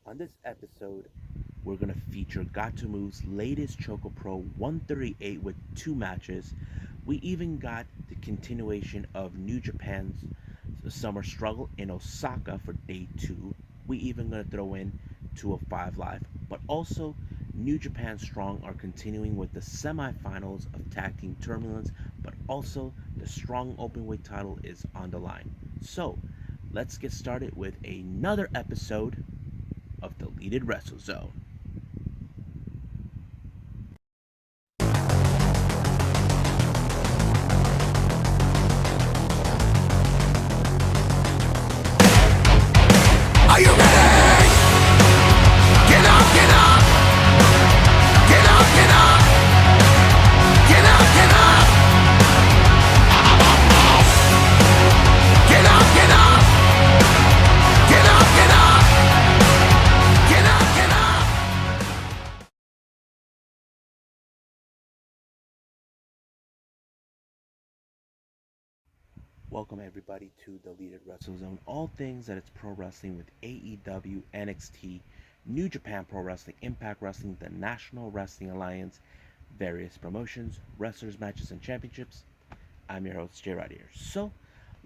On this episode, we're going to feature Gatoh Move's latest ChocoPro 138 with two matches. We even got the continuation of New Japan's summer struggle in Osaka for day 2. We even going to throw in 205 Live, but also New Japan Strong are continuing with the semifinals of Tag Team Turbulence, but also the Strong Openweight title is on the line. So, let's get started with another episode of Deleted Wrestle Zone. Are you ready? Get up, get up! Get up, get up! Get up, get up! Get up, get up! Get up, get up! Get up, get up! Welcome everybody to Deleted Wrestle Zone. All things that it's pro wrestling with AEW, NXT, New Japan Pro Wrestling, Impact Wrestling, the National Wrestling Alliance, various promotions, wrestlers, matches, and championships. I'm your host, Jay right here. So,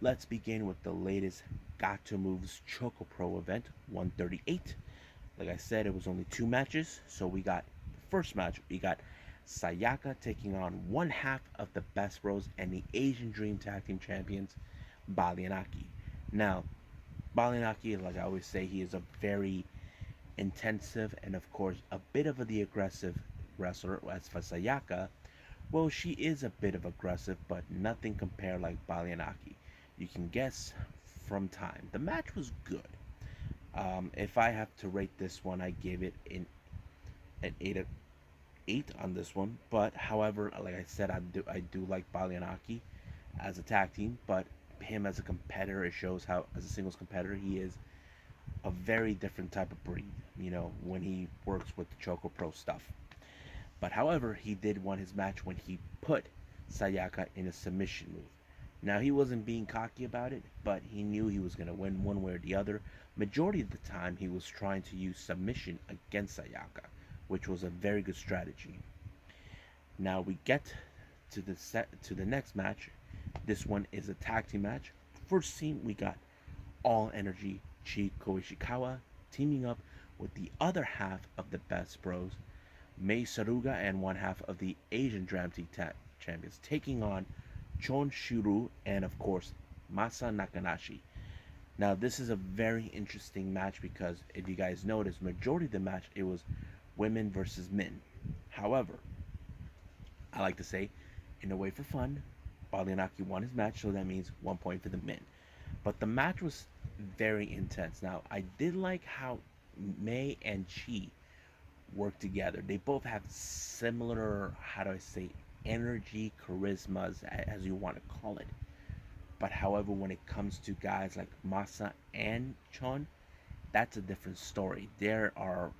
let's begin with the latest Gatoh Move's Choco Pro event, 138. Like I said, it was only two matches. So we got the first match, we got Sayaka taking on one half of the Best Bros and the Asian Dream Tag Team Champions, Bali and Aki. Now, Bali and Aki, like I always say, he is a very intensive and, of course, a bit of the aggressive wrestler. As for Sayaka, well, she is a bit of aggressive, but nothing compared like Bali and Aki. You can guess from time. The match was good. If I have to rate this one, I give it an 8 on this one. But however, like I said, I do like Balianaki as a tag team, but him as a competitor, it shows how as a singles competitor he is a very different type of breed. When he works with the Choco Pro stuff. But however, he did win his match when he put Sayaka in a submission move. Now he wasn't being cocky about it, but he knew he was going to win one way or the other. Majority of the time, he was trying to use submission against Sayaka, which was a very good strategy. Now we get to the next match. This one is a tag team match. First team we got All Energy Chiko Ishikawa teaming up with the other half of the Best Bros, Mei Saruga, and one half of the Asian Dream Team Champions, taking on Chon Shuru and, of course, Masa Nakanashi. Now, this is a very interesting match because if you guys notice, majority of the match it was women versus men. However, I like to say, in a way for fun, Balianaki won his match, so that means 1 point for the men. But the match was very intense. Now, I did like how Mei and Chi work together. They both have similar, how do I say, energy, charismas, as you want to call it. But however, when it comes to guys like Masa and Chon, that's a different story. They're a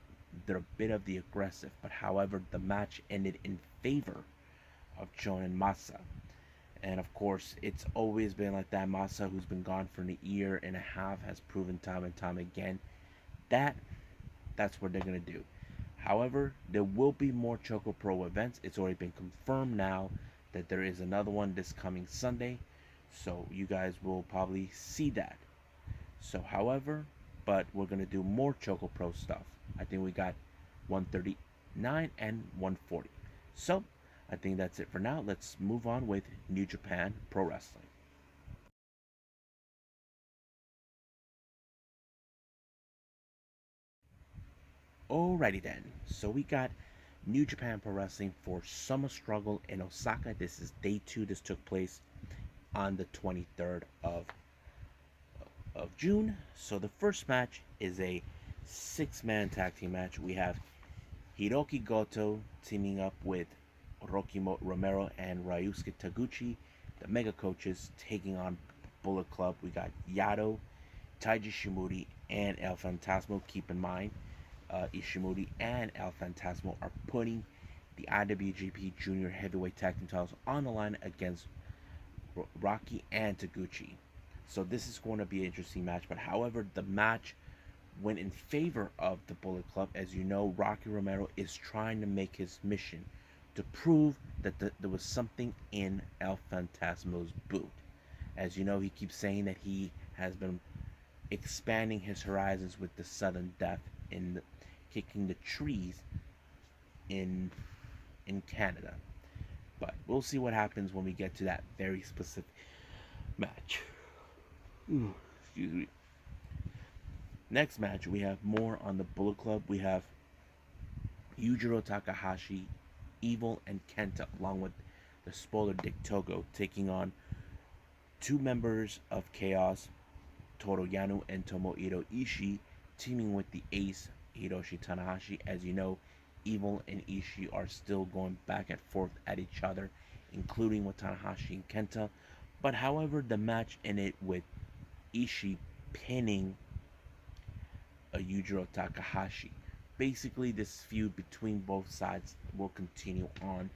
bit of the aggressive, but however, the match ended in favor of Chon and Masa. And of course, it's always been like that. Masa, who's been gone for a year and a half, has proven time and time again that that's what they're gonna do. However, there will be more Choco Pro events. It's already been confirmed now that there is another one this coming Sunday. So you guys will probably see that. So however, but we're gonna do more Choco Pro stuff. I think we got 139 and 140. So I think that's it for now. Let's move on with New Japan Pro Wrestling. Alrighty then. So we got New Japan Pro Wrestling for Summer Struggle in Osaka. This is day 2. This took place on the 23rd of June. So the first match is a 6-man tag team match. We have Hiroki Goto teaming up with Rocky Romero and Ryusuke Taguchi, the Mega Coaches, taking on Bullet Club. We got Yato, Taiji Shimuri, and El Fantasmo. Keep in mind, Ishimori and El Fantasmo are putting the IWGP Junior Heavyweight Tag Team titles on the line against Rocky and Taguchi. So this is going to be an interesting match. But however, the match went in favor of the Bullet Club. As you know, Rocky Romero is trying to make his mission to prove that there was something in El Fantasmo's boot. As you know, he keeps saying that he has been expanding his horizons with the sudden death in kicking the trees in Canada. But we'll see what happens when we get to that very specific match. Ooh, excuse me. Next match, we have more on the Bullet Club. We have Yujiro Takahashi, Evil, and Kenta, along with the spoiler Dick Togo, taking on two members of Chaos, Toru Yano and Tomohiro Ishii, teaming with the ace Hiroshi Tanahashi. As you know, Evil and Ishii are still going back and forth at each other, including with Tanahashi and Kenta. But however, the match ended with Ishii pinning a Yujiro Takahashi. Basically, this feud between both sides will continue on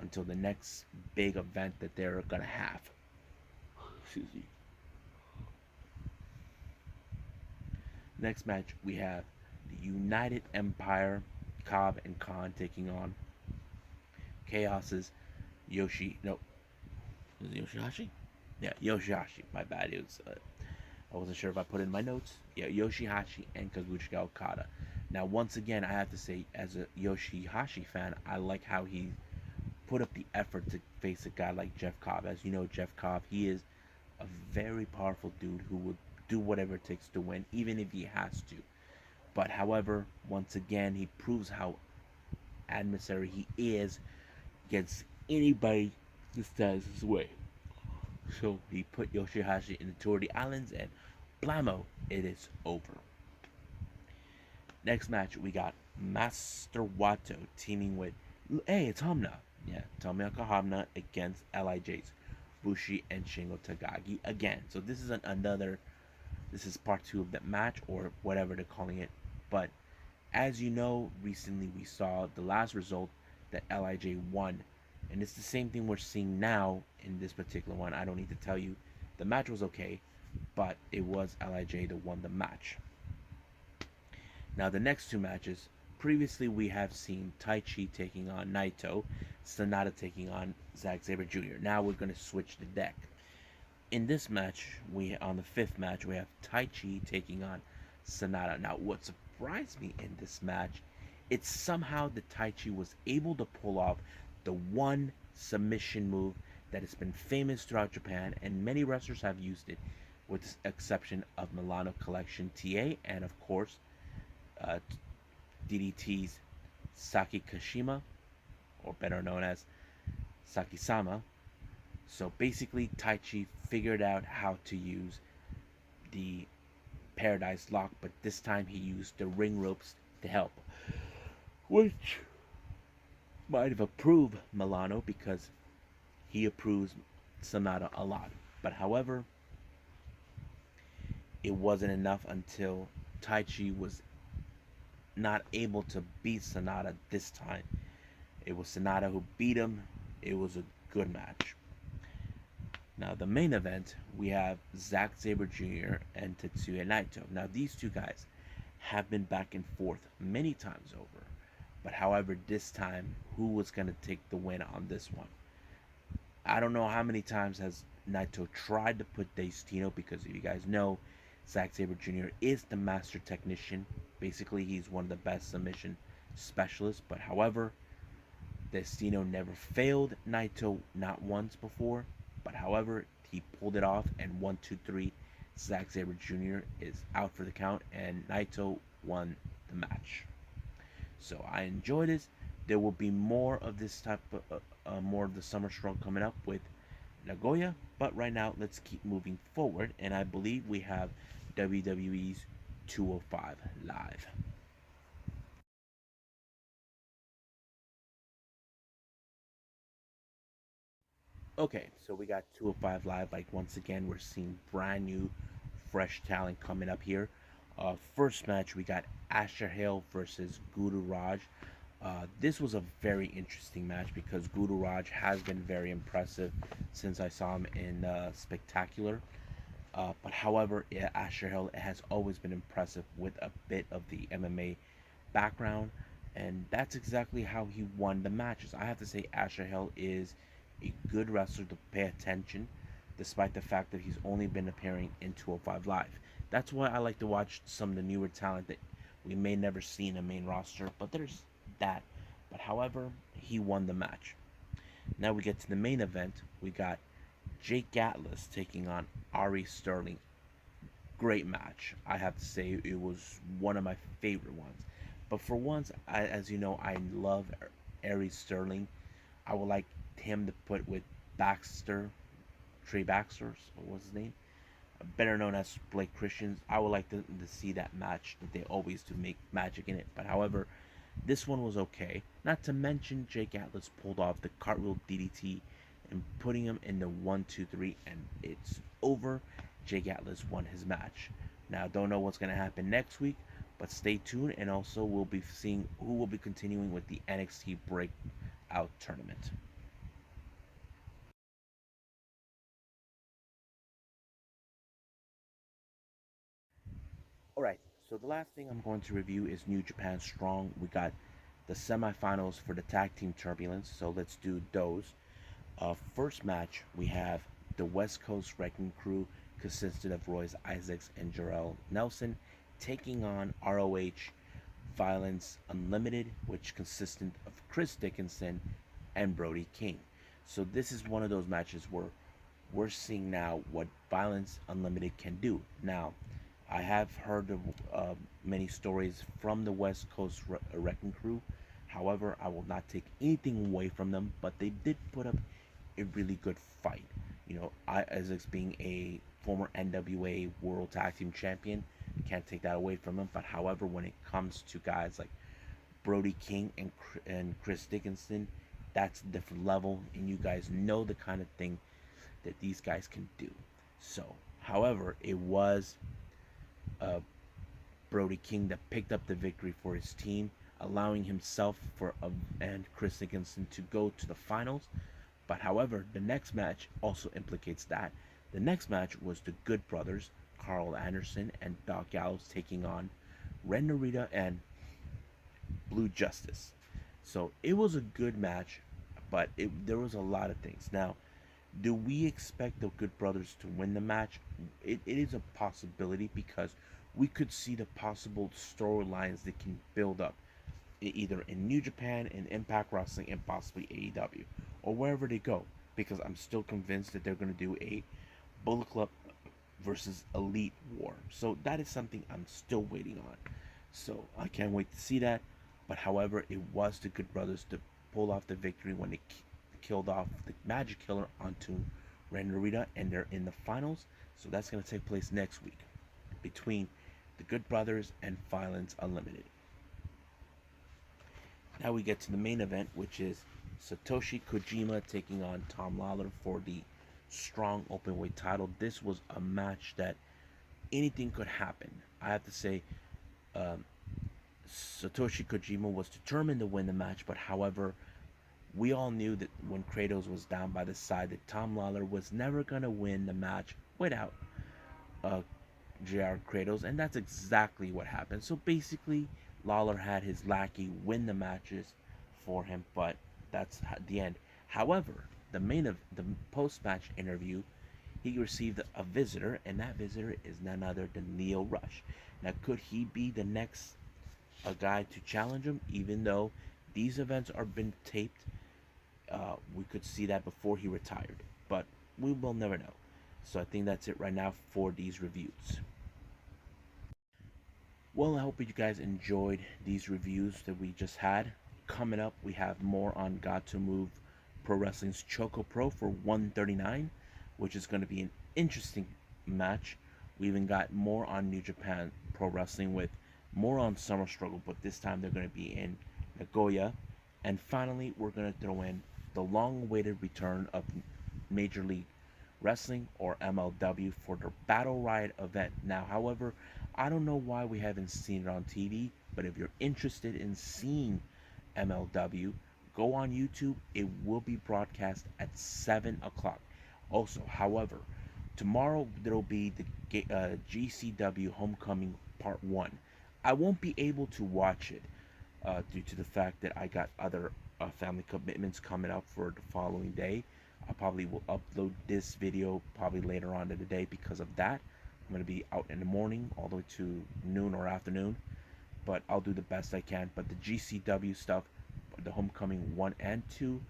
until the next big event that they're gonna have. Excuse me. Next match, we have the United Empire, Cobb and Khan taking on Chaos's Yoshi. No, is it Yoshihashi? Yeah, Yoshihashi. My bad. It was. I wasn't sure if I put in my notes. Yeah, Yoshihashi and Kazuchika Okada. Now, once again, I have to say, as a Yoshihashi fan, I like how he put up the effort to face a guy like Jeff Cobb. As you know, Jeff Cobb, he is a very powerful dude who would do whatever it takes to win, even if he has to. But however, once again, he proves how adversary he is against anybody that stands his way. So he put Yoshihashi in the Tour de Islands, and blammo, it is over. Next match, we got Master Wato teaming with, hey, it's Hamna. Yeah, Tomoaki Hamna against LIJs, Bushi and Shingo Takagi again. So this is this is part 2 of that match, or whatever they're calling it. But as you know, recently we saw the last result that LIJ won. And it's the same thing we're seeing now in this particular one. I don't need to tell you. The match was okay, but it was LIJ that won the match. Now the next two matches, previously we have seen Taichi taking on Naito, Sonata taking on Zack Sabre Jr. Now we're going to switch the deck. In this match, on the 5th match, we have Taichi taking on Sonata. Now what surprised me in this match, it's somehow that Taichi was able to pull off the one submission move that has been famous throughout Japan, and many wrestlers have used it, with the exception of Milano Collection TA and of course DDT's Saki Kashima, or better known as Saki-sama. So basically, Taichi figured out how to use the Paradise Lock, but this time he used the ring ropes to help, which might have approved Milano because he approves Sonata a lot. But however, it wasn't enough until Taichi was not able to beat Sonata this time. It was Sonata who beat him. It was a good match. Now the main event, we have Zack Sabre Jr. and Tetsuya Naito. Now these two guys have been back and forth many times over. But however, this time, who was going to take the win on this one? I don't know how many times has Naito tried to put Destino, because if you guys know, Zack Sabre Jr. is the master technician. Basically, he's one of the best submission specialists. But however, Destino never failed Naito, not once before. But however, he pulled it off, and 1, 2, 3, Zack Sabre Jr. is out for the count, and Naito won the match. So I enjoyed this. There will be more of this type of more of the Summer Strong coming up with Nagoya. But right now, let's keep moving forward, and I believe we have WWE's 205 Live. Okay, so we got 205 Live. Like, once again, we're seeing brand new, fresh talent coming up here. First match, we got Asher Hale versus Guru Raj. This was a very interesting match because Guru Raj has been very impressive since I saw him in Spectacular. But however, yeah, Asher Hill has always been impressive with a bit of the MMA background, and that's exactly how he won the matches. I have to say, Asher Hill is a good wrestler to pay attention, despite the fact that he's only been appearing in 205 Live. That's why I like to watch some of the newer talent that we may never see in a main roster, but there's that. But however, he won the match. Now we get to the main event. We got Jake Atlas taking on Ari Sterling. Great match. I have to say it was one of my favorite ones. But for once, as you know, I love Ari Sterling. I would like him to put with Baxter, Trey Baxter, what was his name? Better known as Blake Christians. I would like to see that match that they always do make magic in it. But however, this one was okay. Not to mention Jake Atlas pulled off the cartwheel DDT and putting him in the 1-2-3, and it's over. Jake Atlas won his match. Now, don't know what's going to happen next week, but stay tuned, and also we'll be seeing who will be continuing with the NXT Breakout Tournament. Alright, so the last thing I'm going to review is New Japan Strong. We got the semifinals for the Tag Team Turbulence, so let's do those. First match, we have the West Coast Wrecking Crew, consisted of Royce Isaacs and Jarrell Nelson, taking on ROH Violence Unlimited, which consisted of Chris Dickinson and Brody King. So this is one of those matches where we're seeing now what Violence Unlimited can do. Now, I have heard of many stories from the West Coast Wrecking Crew. However, I will not take anything away from them, but they did put up a really good fight. You know, Isaacs being a former NWA World Tag Team Champion, can't take that away from him. But however, when it comes to guys like Brody King and Chris Dickinson, that's a different level, and you guys know the kind of thing that these guys can do. So, however, it was uh, Brody King that picked up the victory for his team, allowing himself and Chris Dickinson to go to the finals. But however, the next match also implicates that. The next match was the Good Brothers, Carl Anderson and Doc Gallows, taking on Ren Narita and Blue Justice. So it was a good match, but there was a lot of things. Now, do we expect the Good Brothers to win the match? It is a possibility, because we could see the possible storylines that can build up either in New Japan, in Impact Wrestling, and possibly AEW, or wherever they go. Because I'm still convinced that they're going to do a Bullet Club versus Elite War. So that is something I'm still waiting on. So I can't wait to see that. But however, it was the Good Brothers to pull off the victory when they killed off the Magic Killer onto Ren Narita, and they're in the finals. So that's going to take place next week between the Good Brothers and Violence Unlimited. Now we get to the main event, which is Satoshi Kojima taking on Tom Lawlor for the Strong Openweight title. This was a match that anything could happen. I have to say, um, Satoshi Kojima was determined to win the match, but however, we all knew that when Kratos was down by the side, that Tom Lawlor was never going to win the match without uh, JR Kratos, and that's exactly what happened. So basically, Lawler had his lackey win the matches for him, but that's the end. However, the post-match interview, he received a visitor, and that visitor is none other than Leo Rush. Now, could he be the next guy to challenge him? Even though these events are been taped, we could see that before he retired, but we will never know. So I think that's it right now for these reviews. Well, I hope you guys enjoyed these reviews that we just had. Coming up, we have more on Gatoh Move Pro Wrestling's ChocoPro for 139, which is going to be an interesting match. We even got more on New Japan Pro Wrestling with more on Summer Struggle, but this time they're going to be in Nagoya. And finally, we're going to throw in the long-awaited return of Major League Wrestling, or MLW, for their Battle Riot event. Now, however, I don't know why we haven't seen it on TV, but if you're interested in seeing MLW, go on YouTube. It will be broadcast at 7 o'clock. Also, however, tomorrow there'll be the GCW Homecoming Part 1. I won't be able to watch it due to the fact that I got other family commitments coming up for the following day. I probably will upload this video probably later on in the day because of that. I'm going to be out in the morning all the way to noon or afternoon, but I'll do the best I can. But the GCW stuff, the Homecoming 1 and 2,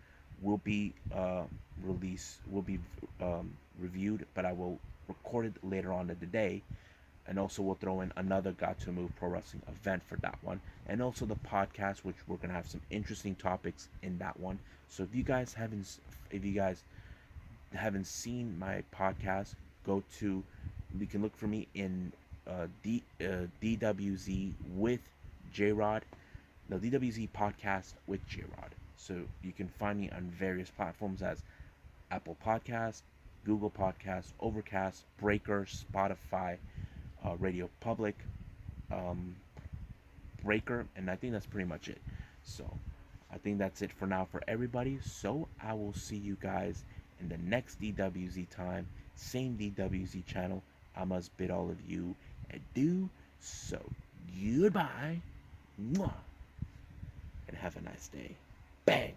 will be will be reviewed, but I will record it later on in the day. And also we'll throw in another Gatoh Move Pro Wrestling event for that one, and also the podcast, which we're gonna have some interesting topics in that one. So if you guys haven't seen my podcast, go to, you can look for me in DWZ with J Rod, the DWZ podcast with J Rod. So you can find me on various platforms as Apple Podcasts, Google Podcasts, Overcast, Breaker, Spotify, Radio Public, um, Breaker, and I think that's pretty much it. So I think that's it for now for everybody. So I will see you guys in the next DWZ time, same DWZ channel. I must bid all of you adieu. So goodbye, mwah, and have a nice day. Bang.